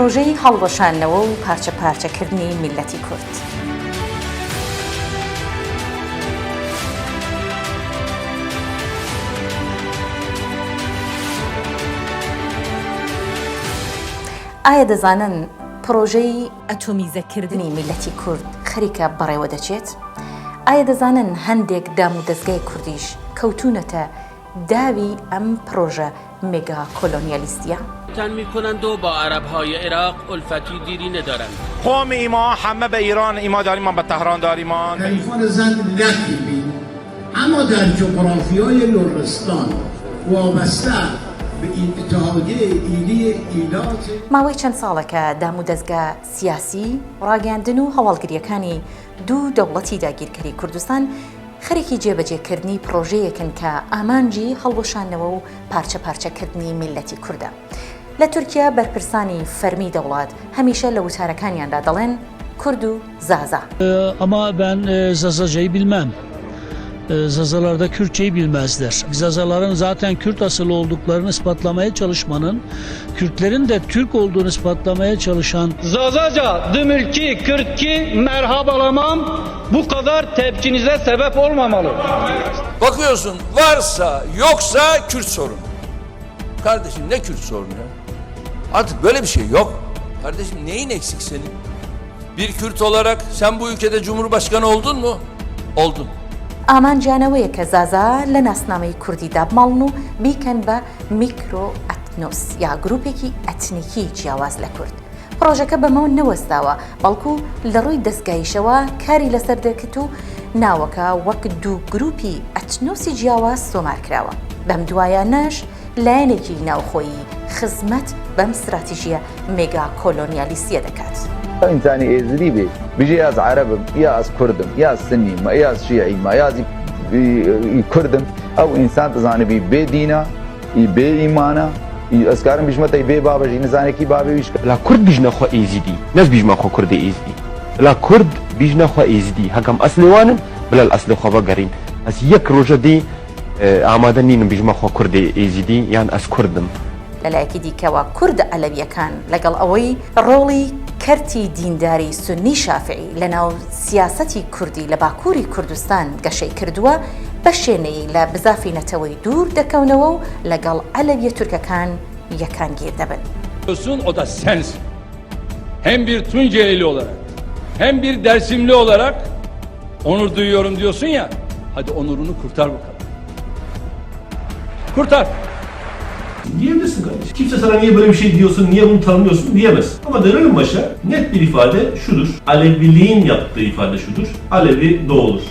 پرۆژەی هەڵوەشانەوە و پارچە پارچەکردنی میلەتی کورد. ئایا دەزانن پرۆژەی ئەتۆمیزەکردنی میلەتی کورد خەریکە بەڕێوە دەچێت؟ ئایا دەزانن هەندێک دام و دەستگای کوردیش کەوتونەتە داوی ئەم پرۆژە مێگا کۆلۆنیالیستیە؟ تن میکنند و با عربهای عراق الفتی دیری ندارند. قوم ایما همه به ایران ایما داریم، ما به تهران داریم. تلفن زن نکیبید، اما در جغرافیای لرستان وابسته به اتحادیه ایلات ماوەی چەند ساڵەکە دام و دەستگا سیاسی، ڕاگەاندن و هەواڵگریەکانی دوو دەوڵەتی داگیرکەری کوردستان خەریکی جێبەجێکردنی پرۆژەیەکن کە ئامانجی هەڵوەشانەوە و پارچە پارچەکردنی میلەتی کووردە. لە تورکیا بەرپرسانی فەرمی دەوڵات هەمیشە لە وتارەکانیاندا دەڵێن کورد و زازا. Ama ben Zazaca'yı bilmem. Zazalarda Kürtçeyi bilmezler. Zazaların zaten Kürt asıllı olduklarını ispatlamaya çalışmanın, Kürtlerin de Türk olduğunu ispatlamaya çalışan Zazaca, Dümülki, Kürtki, merhabalamam bu kadar tepkinize sebep olmamalı. Bakıyorsun varsa yoksa Kürt sorunu. Kardeşim ne Kürt sorunu ya? Artık böyle bir şey yok. Kardeşim neyin eksik senin? Bir Kürt olarak sen bu ülkede Cumhurbaşkanı oldun mu? Oldun. ئامانجانەوەیە کە زازا لە ناسنامەی کوردیدا بماڵن و بیکەن بە میکرۆ ئەتنۆس یا گروپێکی ئەتنیکی جیاواز لە کورد. پرۆژەکە بەمەوە نەوەستاوە، بەڵکو لە ڕووی دەستگایشەوە کاری لەسەر دەکەت و ناوەکە وەک دوو گروپی ئەتنۆسی جیاواز تۆمار کراوە. بەم دوایانەش لایەنێکی ناوخۆیی خزمەت بەم استراتیژیە مێگا کۆلۆنیالیستیە دەکات. إنساني إزري بي بيجي ياز عربم ياز كردم ياز سني ما ياز شيعي ما ياز كردم أو إنسان تزاني بي دينا بي إيمانا أسكارم بيجمتا بي بابا جي نزاني كي بابا بيش لا كرد بيجنا خو إيزيدي ناس بيجما خو كرد إيزيدي لا كرد بيجنا خو إيزيدي هكم أصل وانن بلا الأصل خو بقرين أس يك روجا دي عمادنين بيجما خو كرد إيزيدي يعني أس كردم لەلایەکی دیکەوە کورد ئەلەویەکان لەگەڵ ئەوەی ڕۆڵی کەرتی دینداری سونی شافعی لە ناو سیاسەتی کوردی لە باکووری کوردستان گەشەی کردووە بە شوێنەی لە بزافینەتەوەی دوور دەکەونەوە و لەگەڵ ئەلەویە تورکەکان یەکان گیر دەبن. O da sensin. Hem bir Tuncelili olarak hem bir Dersimli olarak onur duyuyorum diyorsun ya. Hadi onurunu kurtar bakalım. Kurtar. Diyebilirsin kardeşim. Kimse sana niye böyle bir şey diyorsun, niye bunu tanımıyorsun diyemez. Ama dönelim başa. Net bir ifade şudur. Aleviliğin yaptığı ifade şudur. Alevi doğulur.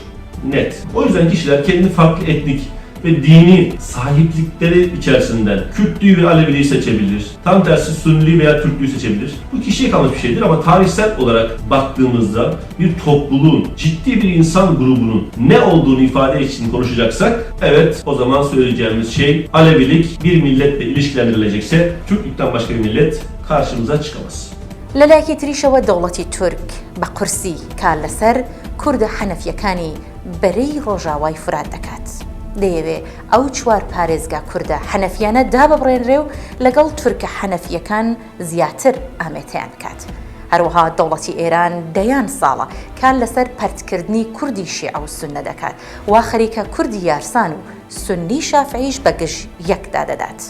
Net. O yüzden kişiler kendi farklı etnik ve dini sahiplikleri içerisinden Kürtlüğü ve Aleviliği seçebilir. Tam tersi Sünniliği veya Türklüğü seçebilir. Bu kişiye kalmış bir şeydir ama tarihsel olarak baktığımızda bir topluluğun, ciddi bir insan grubunun ne olduğunu ifade için konuşacaksak, evet o zaman söyleyeceğimiz şey Alevilik bir milletle ilişkilendirilecekse Türklükten başka bir millet karşımıza çıkamaz. لەلایەکی تریشەوە دەوڵەتی تورک بە قورسی کار لەسەر کوردە حەنەفیەکانی بەرەی ڕۆژاوای فرات دەکات. دەیەوێ ئەو چوار پارێزگا کوردە حەنەفیانە داببڕێنرێ و لەگەڵ تورکە حەنەفیەکان زیاتر ئامێتیان بکات. هەروەها دەوڵەتی ئێران دەیان ساڵە کار لەسەر پەرتکردنی کوردی شیعە و سوننە دەکات وا خەریکە کوردی یارسان و سونی شافعیش بەگشت یەکدا دەدات.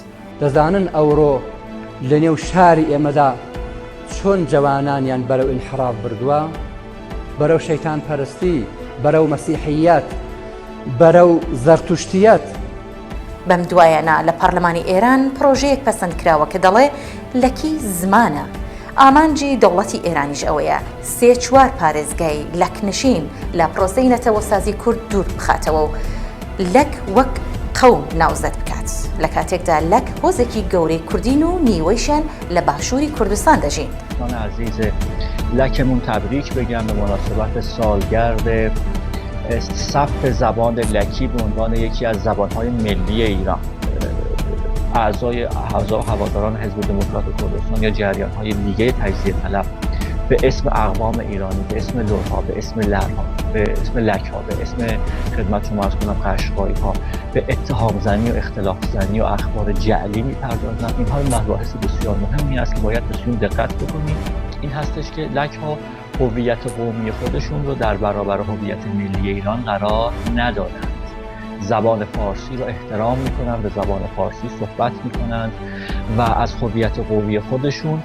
دەزانن ئەوڕۆ لە نێو شاری ئێمەدا چۆن جوانانیان بەرەو ئینحراف بردووە، بەرەو شەیتان پەرستی، بەرەو مەسیحیەت، بەرەو زەرتوشتیەت. بەم دوایانە لە پەرلەمانی ئێران پرۆژەیەک پەسەند کراوە کە دەڵێ لەکی زمانە. ئامانجی دەوڵەتی ئێرانیش ئەوەیە سێ چوار پارێزگای لەکنشین لە پرۆسەی نەتەوەسازی کورد دوور بخاتەوە و لەک وەک قەوم ناوزەت بکات. لە کاتێکدا لەک هۆزێکی گەورەی کوردین و نیوەیشیان لە باشووری کوردستان دەژین. من عزیز لکمون تبریک بگم به مناسبت سالگرد ثبت زبان لکی به عنوان یکی از زبان‌های ملی ایران. اعضا و هواداران حزب دموکرات کردستان یا جریان‌های دیگه تجزیه طلب به اسم اقوام ایرانی، به اسم لرها، به اسم لرها، به اسم لک‌ها، به اسم خدمت شما عرض کنم قشقایی‌ها به اتهام زنی و اختلاف زنی و اخبار جعلی می‌پردازند. اینها مباحث بسیار مهمی است که باید بسیار دقت بکنیم. این هستش که لک‌ها هویت قومی خودشون رو در برابر هویت ملی ایران قرار ندادند. زبان فارسی رو احترام میکنند، به زبان فارسی صحبت میکنند و از هویت قومی خودشون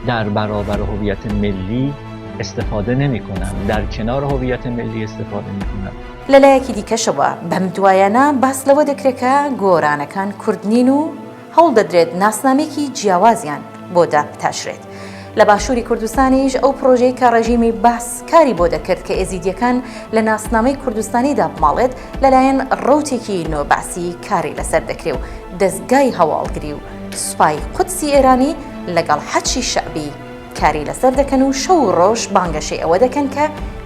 در برابر هویت ملی استفاده نمیکنند، در کنار هویت ملی استفاده میکنند. لەلایەکی دیکەشەوە بەم دوایانە باس لەوە دەکرێت گۆرانەکان کورد نین و هەوڵ دەدرێت ناسنامێکی جیاوازیان بۆ دابتاشرێت. لە باشووری کوردستانیش ئەو پرۆژەی کە ڕێژیمی باس کاری بۆ دەکرد کە ئێزیدیەکان لە ناسنامەی کوردستانیدا بماڵێت لەلایەن ڕەوتێکی نۆباسی کاری لەسەر دەکرێت و دەستگای هەواڵگری و سوپای قودسی ئێرانی لەگەڵ حەچی شەعبی کاری لەسەر دەکەن و شەو و ڕۆژ بانگەشەی ئەوە دەکەن کە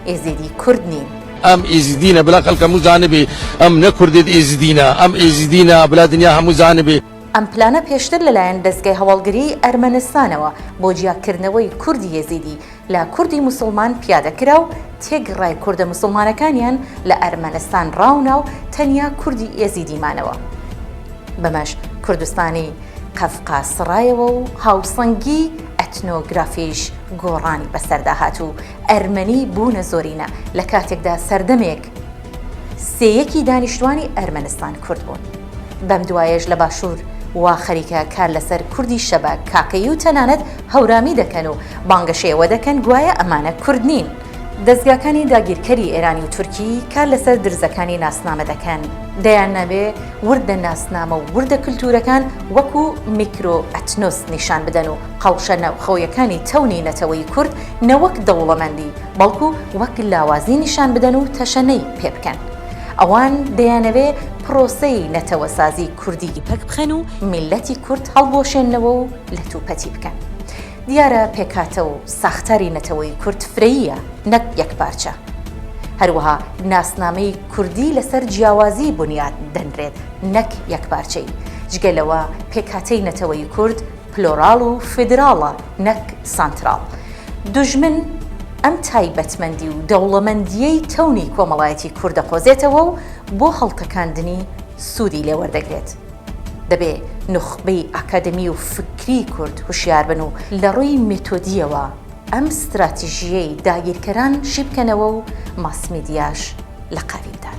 ئێزیدی کورد نین. ام ایزدینه بلا خلق همو زانبی ام نکردید ایزدینه ام ایزدینه بلا دنیا همو زانبی. ئەم پلانە پێشتر لەلایەن دەستگای هەواڵگری ئەرمەنستانەوە بۆ جیاکردنەوەی کوردی یەزیدی لە کوردی موسڵمان پیادەکرا و تێگڕای کوردە موسڵمانەکانیان لە ئەرمەنستان ڕاونا و تەنیا کوردی یەزیدیمانەوە. بەمەش کوردستانی قەفقاسڕایەوە و هاوسەنگی ئەتنۆگرافیش گۆڕانی بەسەرداهات و ئەرمەنی بوونە زۆرینە لە کاتێکدا سەردەمێک سێیەکی دانیشتوانی ئەرمەنستان کورد بوون. بەم دوایەش لە باشوور وا خەریکە کار لەسەر کوردی شەبە کاکەی و تەنانەت هەورامی دەکەن و بانگەشەیەوە دەکەن گوایە ئەمانە کورد نین. دەستگاکانی داگیرکەری ئێرانی و تورکی کار لەسەر درزەکانی ناسنامە دەکەن. دەیان نەبێ وردە ناسنامە و وردە کلتورەکان وەکو میکرۆ ئەتنۆس نیشان بدەن و قەوشە ناوخەویەکانی تەونی نەتەوەی کورد نەوەک دەوڵەمەندی بەڵکو وەک لاوازی نیشان بدەن و تەشەنەی پێ بکەن. ئەوان دەیانەوێ پرۆسەی نەتەوەسازی کوردی پەک بخەن و میلەتی کورد هەڵبۆشێننەوە و لە تووپەتی بکەن. دیارە پێکاتە و ساختاری نەتەوەی کورد فرەیە نەک یەک پارچە. هەروەها ناسنامەی کوردی لەسەر جیاوازی بنیاد دەنرێت نەک یەک پارچەی. جگەلەوە پێکاتەی نەتەوەی کورد پلۆرال و فیدراڵە نەک سانتراڵ. دوژمن ئەم تایبەتمەندی و دەوڵەمەندیەی تەونی کۆمەڵایەتی کوردە قۆزێتەوە و بۆ هەڵتەکاندنی سوودی لێوەردەگرێت. دەبێ نخبەی ئاکادمی و فکری کورد هوشیار بن و لە ڕووی مێتۆدیەوە ئەم استراتیژیەی داگیرکەران شی بکەنەوە و ماسمیدیاش لە قاویدا.